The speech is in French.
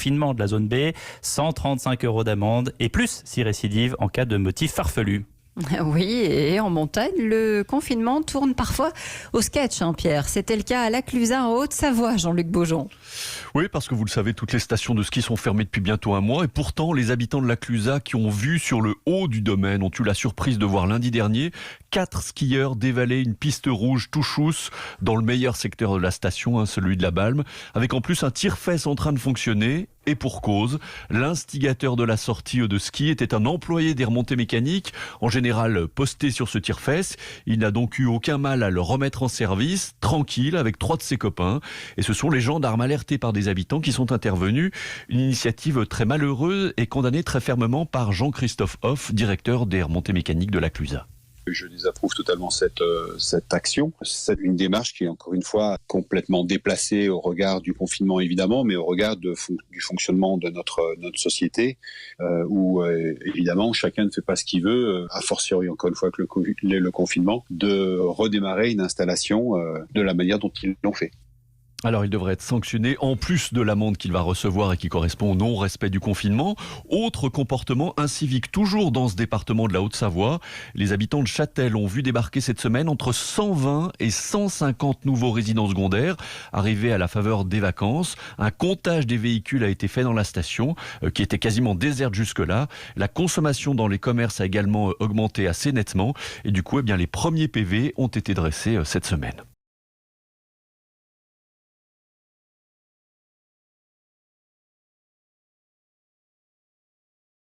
confinement de la zone B, 135 € d'amende et plus si récidive en cas de motif farfelu. Oui, et en montagne, le confinement tourne parfois au sketch, Pierre. C'était le cas à La Clusaz en Haute-Savoie, Jean-Luc Beaujon. Oui, parce que vous le savez, toutes les stations de ski sont fermées depuis bientôt un mois et pourtant les habitants de La Clusaz qui ont vu sur le haut du domaine ont eu la surprise de voir lundi dernier 4 skieurs dévaler une piste rouge tout chousse dans le meilleur secteur de la station, celui de la Balme, avec en plus un tire-fesse en train de fonctionner. Et pour cause, l'instigateur de la sortie de ski était un employé des remontées mécaniques, en général posté sur ce tire-fesse. Il n'a donc eu aucun mal à le remettre en service, tranquille, avec 3 de ses copains. Et ce sont les gendarmes alertés par des habitants qui sont intervenus. Une initiative très malheureuse et condamnée très fermement par Jean-Christophe Hoff, directeur des remontées mécaniques de La Clusaz. Je désapprouve totalement cette action. C'est une démarche qui est encore une fois complètement déplacée au regard du confinement évidemment, mais au regard du fonctionnement de notre société où évidemment chacun ne fait pas ce qu'il veut, a fortiori encore une fois que le confinement, de redémarrer une installation de la manière dont ils l'ont fait. Alors il devrait être sanctionné en plus de l'amende qu'il va recevoir et qui correspond au non-respect du confinement. Autre comportement incivique toujours dans ce département de la Haute-Savoie. Les habitants de Châtel ont vu débarquer cette semaine entre 120 et 150 nouveaux résidents secondaires arrivés à la faveur des vacances. Un comptage des véhicules a été fait dans la station qui était quasiment déserte jusque-là. La consommation dans les commerces a également augmenté assez nettement et du coup les premiers PV ont été dressés cette semaine.